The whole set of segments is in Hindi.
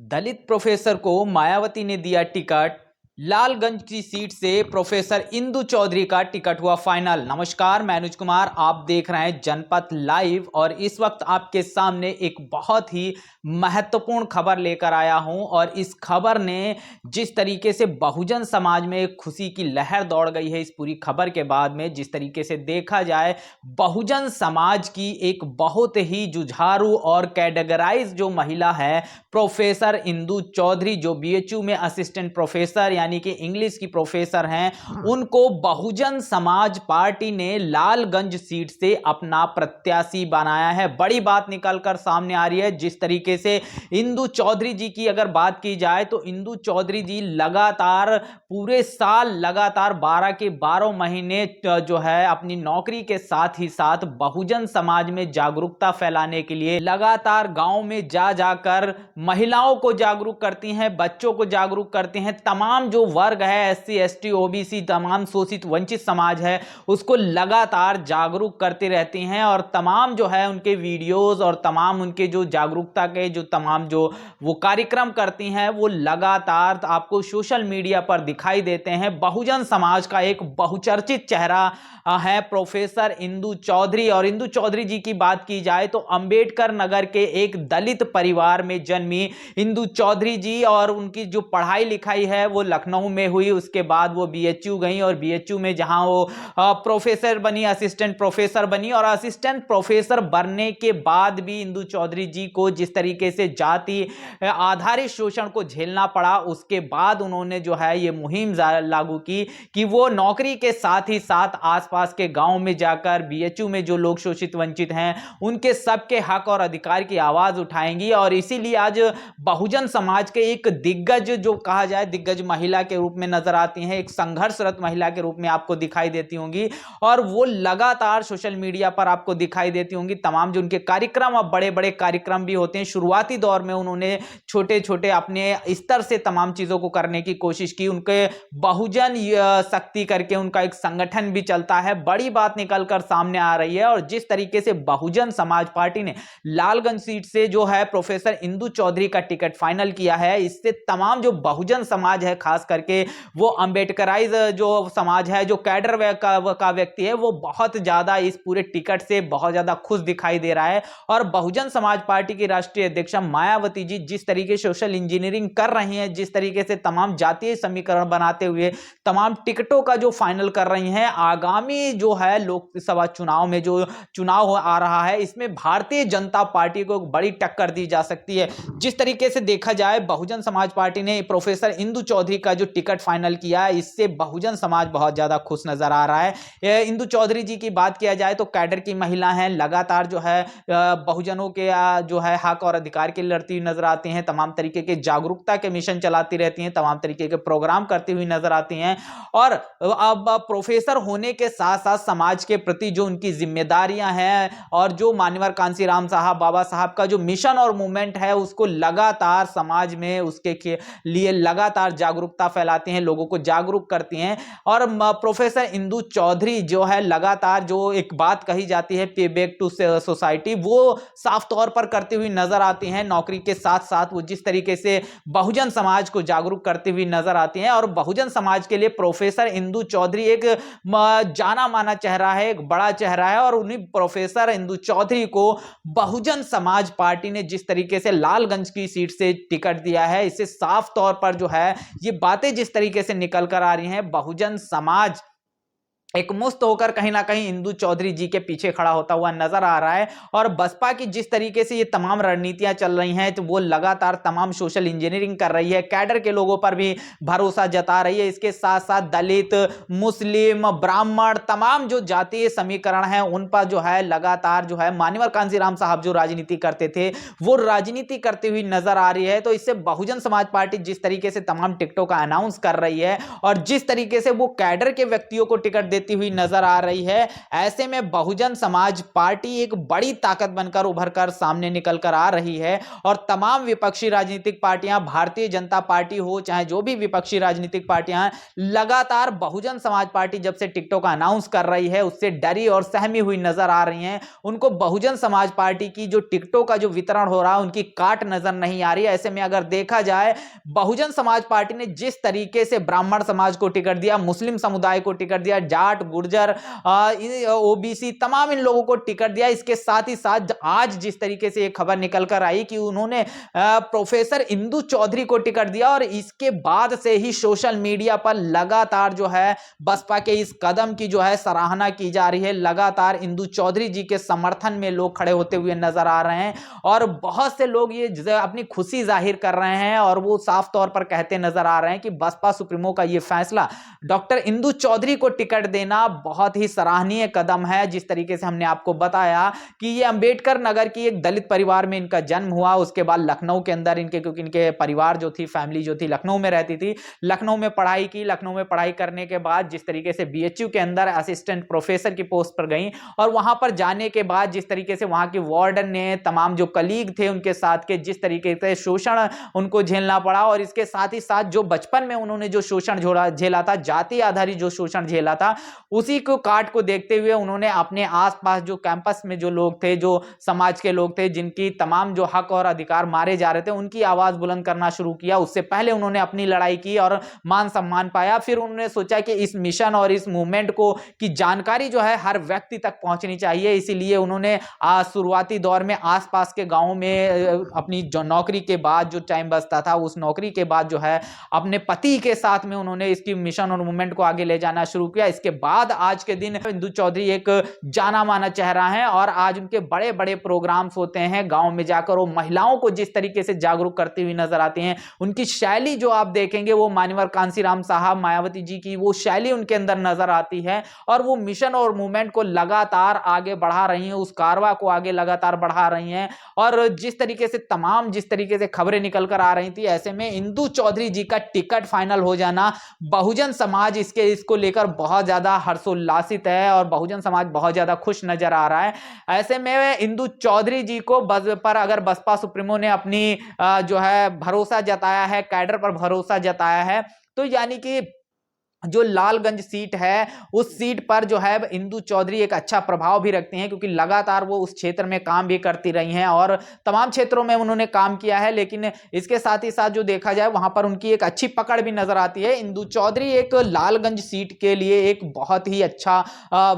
दलित प्रोफेसर को मायावती ने दिया टिकट। लालगंज की सीट से प्रोफेसर इंदु चौधरी का टिकट हुआ फाइनल। नमस्कार, मैं अनुज कुमार, आप देख रहे हैं जनपथ लाइव और इस वक्त आपके सामने एक बहुत ही महत्वपूर्ण खबर लेकर आया हूं। और इस खबर ने जिस तरीके से बहुजन समाज में एक खुशी की लहर दौड़ गई है, इस पूरी खबर के बाद में जिस तरीके से देखा जाए, बहुजन समाज की एक बहुत ही जुझारू और कैटेगराइज जो महिला है प्रोफेसर इंदु चौधरी, जो बीएचयू में असिस्टेंट प्रोफेसर यानी कि इंग्लिश की प्रोफेसर हैं, उनको बहुजन समाज पार्टी ने लालगंज सीट से अपना प्रत्याशी बनाया है। बड़ी बात निकलकर सामने आ रही है। जिस तरीके से इंदु चौधरी जी की अगर बात की जाए तो इंदु चौधरी जी लगातार पूरे साल लगातार 12 के 12 महीने जो है अपनी नौकरी के साथ ही साथ बहुजन समाज में जागरूकता फैलाने के लिए लगातार गांव में जा जाकर महिलाओं को जागरूक करती हैं, बच्चों को जागरूक करती हैं। तमाम जो वर्ग है, एससी एसटी ओबीसी, तमाम शोषित वंचित समाज है, उसको लगातार जागरूक करती रहती हैं। और तमाम जो है उनके वीडियोस और तमाम उनके जो जागरूकता के जो तमाम जो वो कार्यक्रम करती हैं, वो लगातार आपको सोशल मीडिया पर दिखाई देते हैं। बहुजन समाज का एक बहुचर्चित चेहरा है प्रोफेसर इंदु चौधरी। और इंदु चौधरी जी की बात की जाए तो अंबेडकर नगर के एक दलित परिवार में जन्मी इंदु चौधरी जी, और उनकी जो पढ़ाई लिखाई है वो लखनऊ में हुई। उसके बाद वो बीएचयू गई और बीएचयू में जहां वो प्रोफेसर बनी, असिस्टेंट प्रोफेसर बनी। और असिस्टेंट प्रोफेसर बनने के बाद भी इंदु चौधरी जी को जिस तरीके से जाति आधारित शोषण को झेलना पड़ा, उसके बाद उन्होंने जो है ये मुहिम लागू की कि वो नौकरी के साथ ही साथ आसपास के गांव में जाकर बीएचयू में जो लोग शोषित वंचित हैं उनके सबके हक और अधिकार की आवाज उठाएंगी। और इसीलिए आज बहुजन समाज के एक दिग्गज, जो कहा जाए दिग्गज महिला के रूप में नजर आती हैं, एक संघर्षरत महिला के रूप में आपको दिखाई देती होंगी। और वो लगातार सोशल मीडिया पर आपको दिखाई देती होंगी। तमाम जो उनके कार्यक्रम और बड़े बड़े कार्यक्रम भी होते हैं। शुरुआती दौर में उन्होंने छोटे छोटे अपने स्तर से तमाम चीजों को करने की कोशिश की। उनके बहुजन शक्ति करके उनका एक संगठन भी चलता है। बड़ी बात निकलकर सामने आ रही है। और जिस तरीके से बहुजन समाज पार्टी ने लालगंज सीट से जो है प्रोफेसर इंदु चौधरी का टिकट फाइनल किया है, इससे तमाम जो बहुजन समाज है, खास करके वो अंबेडकराइज जो समाज है, जो कैडर का व्यक्ति है, वो बहुत ज्यादा इस पूरे टिकट से बहुत ज्यादा खुश दिखाई दे रहा है। और बहुजन समाज पार्टी की राष्ट्रीय अध्यक्ष मायावती जी जिस तरीके से सोशल इंजीनियरिंग कर रही हैं, जिस तरीके से तमाम जातीय समीकरण बनाते हुए तमाम टिकटों का जो फाइनल कर रही हैं, आगामी जो है लोकसभा चुनाव में जो चुनाव आ रहा है, इसमें भारतीय जनता पार्टी को बड़ी टक्कर दी जा सकती है। जिस तरीके से देखा जाए, बहुजन समाज पार्टी ने प्रोफेसर इंदु चौधरी का जो टिकट फाइनल किया है, इससे बहुजन समाज बहुत ज्यादा खुश नजर आ रहा है। इंदु चौधरी जी की बात किया जाए तो कैडर की महिला हैं, लगातार जो है बहुजनों के जो है हक और अधिकार के लिए लड़ती हुई नजर आती हैं। तमाम तरीके के जागरूकता के मिशन चलाती रहती हैं, तमाम तरीके के प्रोग्राम करती हुई नजर आती हैं। और अब प्रोफेसर होने के साथ साथ समाज के प्रति जो उनकी जिम्मेदारियां हैं और जो मान्यवर कांशीराम साहब, बाबा साहब का जो मिशन और मूवमेंट है, उसको लगातार समाज में उसके लिए लगातार जागरूकता फैलाती हैं, लोगों को जागरूक करती हैं। और प्रोफेसर इंदु चौधरी जो है लगातार जो एक बात कही जाती है पे बैक टू सोसाइटी, वो साफ तौर पर करती हुई नजर आती हैं। नौकरी के साथ साथ वो जिस तरीके से बहुजन समाज को जागरूक करती हुई नजर आती हैं। और बहुजन समाज के लिए प्रोफेसर इंदु चौधरी एक जाना माना चेहरा है, एक बड़ा चेहरा है। और उन्हीं प्रोफेसर इंदु चौधरी को बहुजन समाज पार्टी ने जिस तरीके से लालगंज की सीट से टिकट दिया है, इससे साफ तौर पर जो है ये बातें जिस तरीके से निकल कर आ रही हैं, बहुजन समाज एक मुस्त होकर कहीं ना कहीं इंदु चौधरी जी के पीछे खड़ा होता हुआ नजर आ रहा है। और बसपा की जिस तरीके से ये तमाम रणनीतियां चल रही हैं, तो वो लगातार तमाम सोशल इंजीनियरिंग कर रही है, कैडर के लोगों पर भी भरोसा जता रही है। इसके साथ साथ दलित, मुस्लिम, ब्राह्मण, तमाम जो जातीय समीकरण हैं, उन पर जो है लगातार जो है मान्यवर कांशीराम साहब जो राजनीति करते थे, वो राजनीति करती हुई नजर आ रही है। तो इससे बहुजन समाज पार्टी जिस तरीके से तमाम टिकटों का अनाउंस कर रही है और जिस तरीके से वो कैडर के व्यक्तियों को टिकट देती हुई नजर आ रही है। ऐसे में बहुजन समाज पार्टी एक बड़ी ताकत बनकर उभर कर सामने निकल कर आ रही है और तमाम विपक्षी राजनीतिक पार्टियां, भारतीय जनता पार्टी हो चाहे जो भी विपक्षी राजनीतिक पार्टियां हैं, लगातार बहुजन समाज पार्टी जब से टिकटॉक अनाउंस कर रही है उससे डरी और सहमी हुई नजर आ रही हैं। उनको बहुजन समाज पार्टी की जो टिकटों का जो वितरण हो रहा है उनकी काट नजर नहीं आ रही है। ऐसे में अगर देखा जाए, बहुजन समाज पार्टी ने जिस तरीके से ब्राह्मण समाज को टिकट दिया, मुस्लिम समुदाय को टिकट दिया, जाट, गुर्जर, ओबीसी, तमाम इन लोगों को टिकट दिया। इसके साथ ही साथ आज जिस तरीके से एक खबर निकल कर आई कि उन्होंने प्रोफेसर इंदु चौधरी को टिकट दिया और इसके बाद से ही सोशल मीडिया पर लगातार जो है बसपा के इस कदम की जो है सराहना की जा रही है। लगातार इंदु चौधरी जी के समर्थन में लोग खड़े होते हुए नजर आ रहे हैं और बहुत से लोग ये अपनी खुशी जाहिर कर रहे हैं और वो साफ तौर पर कहते नजर आ रहे हैं कि बसपा सुप्रीमो का ये फैसला डॉक्टर इंदु चौधरी को टिकट देना बहुत ही सराहनीय कदम है। जिस तरीके से हमने आपको बताया कि ये अंबेडकर नगर की एक दलित परिवार में इनका जन्म हुआ, उसके बाद लखनऊ के अंदर इनके, क्योंकि इनके परिवार जो थी, फैमिली जो थी लखनऊ में रहती थी, लखनऊ में पढ़ाई की। लखनऊ में पढ़ाई करने के बाद जिस तरीके से बीएचयू के अंदर असिस्टेंट प्रोफेसर की पोस्ट पर गई और वहां पर जाने के बाद जिस तरीके से वहां के वार्डन ने, तमाम जो कलीग थे उनके साथ के, जिस तरीके से शोषण उनको झेलना पड़ा और इसके साथ ही साथ जो बचपन में उन्होंने जो शोषण झेला था, जाति आधारित जो शोषण झेला था, उसी को काट को देखते हुए उन्होंने अपने आसपास जो कैंपस में जो लोग थे, जो समाज के लोग थे, जिनकी तमाम जो हक और अधिकार मारे जा रहे थे, उनकी आवाज बुलंद करना शुरू किया। उससे पहले उन्होंने अपनी लड़ाई की और मान सम्मान पाया। फिर उन्होंने सोचा कि इस मिशन और इस मूवमेंट को की जानकारी जो है हर व्यक्ति तक पहुंचनी चाहिए, इसीलिए उन्होंने शुरुआती दौर में आसपास के गांवों में अपनी जो नौकरी के बाद जो टाइम बचता था, उस नौकरी के बाद जो है अपने पति के साथ में उन्होंने इसकी मिशन और मूवमेंट को आगे ले जाना शुरू किया। इसके बाद आज के दिन इंदु चौधरी एक जाना माना चेहरा है और आज उनके बड़े बड़े प्रोग्राम्स होते हैं गांव में जाकर। वो महिलाओं को जिस तरीके से जागरूक करती हुई नजर आती हैं, उनकी शैली जो आप देखेंगे वो मान्यवर कांसीराम साहब, मायावती जी की वो शैली उनके अंदर नजर आती है और वो मिशन और मूवमेंट को लगातार आगे बढ़ा रही हैं, उस कारवा को आगे लगातार बढ़ा रही हैं। और जिस तरीके से जिस तरीके से खबरें निकल कर आ रही थी, ऐसे में इंदु चौधरी जी का टिकट फाइनल हो जाना, बहुजन समाज इसको लेकर बहुत ज्यादा हर्षोल्लासित है और बहुजन समाज बहुत ज्यादा खुश नजर आ रहा है। ऐसे में इंदु चौधरी जी को पर अगर बसपा सुप्रीमो ने अपनी जो है भरोसा जताया है, कैडर पर भरोसा जताया है, तो यानी कि जो लालगंज सीट है उस सीट पर जो है इंदु चौधरी एक अच्छा प्रभाव भी रखती हैं, क्योंकि लगातार वो उस क्षेत्र में काम भी करती रही हैं और तमाम क्षेत्रों में उन्होंने काम किया है। लेकिन इसके साथ ही साथ जो देखा जाए वहां पर उनकी एक अच्छी पकड़ भी नजर आती है। इंदु चौधरी एक लालगंज सीट के लिए एक बहुत ही अच्छा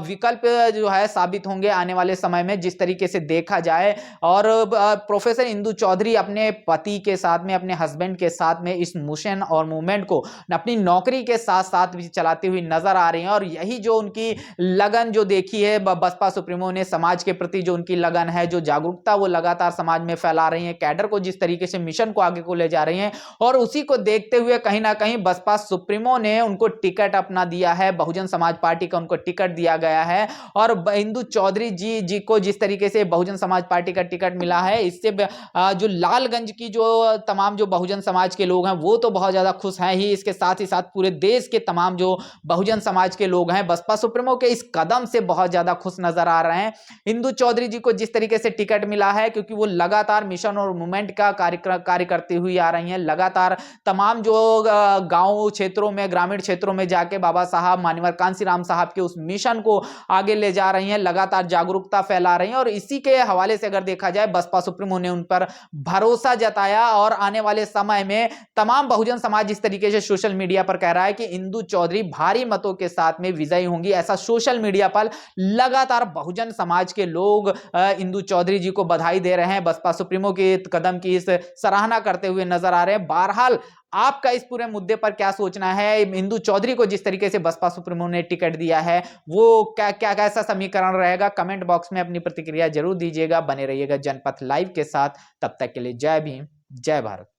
विकल्प जो है साबित होंगे आने वाले समय में, जिस तरीके से देखा जाए। और प्रोफेसर इंदु चौधरी अपने पति के साथ में, अपने हस्बैंड के साथ में इस मिशन और मूवमेंट को अपनी नौकरी के साथ साथ भी चलाती हुई नजर आ रही हैं और यही जो उनकी लगन जो देखी है बसपा सुप्रीमो ने, समाज के प्रति जो उनकी लगन है, जो जागरूकता वो लगातार समाज में फैला रही है, कैडर को जिस तरीके से मिशन को आगे को ले जा रही हैं, और उसी को देखते हुए कहीं ना कहीं बसपा सुप्रीमो ने उनको टिकट अपना दिया है, बहुजन समाज पार्टी का उनको टिकट दिया गया है। और इंदु चौधरी जी को जिस तरीके से बहुजन समाज पार्टी का टिकट मिला है, इससे जो लालगंज की जो तमाम जो बहुजन समाज के लोग हैं वो तो बहुत ज्यादा खुश हैं ही, इसके साथ ही साथ पूरे देश के तमाम जो बहुजन समाज के लोग हैं बसपा सुप्रीमो के इस कदम से बहुत ज्यादा खुश नजर आ रहे हैं। इंदु चौधरी जी को जिस तरीके से टिकट मिला है, क्योंकि वो लगातार मिशन और मूवमेंट का कार्य करती हुई आ रही हैं, लगातार तमाम जो गांव क्षेत्रों में, ग्रामीण क्षेत्रों में जाके बाबा साहब, मान्यवर कांसीराम साहब के उस मिशन को आगे ले जा रही हैं, लगातार जागरूकता फैला रही हैं। और इसी के हवाले से अगर देखा जाए, बसपा सुप्रीमो ने उन पर भरोसा जताया और आने वाले समय में तमाम बहुजन समाज इस तरीके से सोशल मीडिया पर कह रहा है कि इंदु चौधरी भारी मतों के साथ में विजयी होंगी। ऐसा सोशल मीडिया पर लगातार बहुजन समाज के लोग इंदु चौधरी जी को बधाई दे रहे हैं, बसपा सुप्रीमो के कदम की इस सराहना करते हुए नजर आ रहे हैं। बहरहाल आपका इस पूरे मुद्दे पर क्या सोचना है? इंदु चौधरी को जिस तरीके से बसपा सुप्रीमो ने टिकट दिया है, वो क्या कैसा समीकरण रहेगा? कमेंट बॉक्स में अपनी प्रतिक्रिया जरूर दीजिएगा। बने रहिएगा जनपथ लाइव के साथ। तब तक के लिए जय भीम, जय भारत।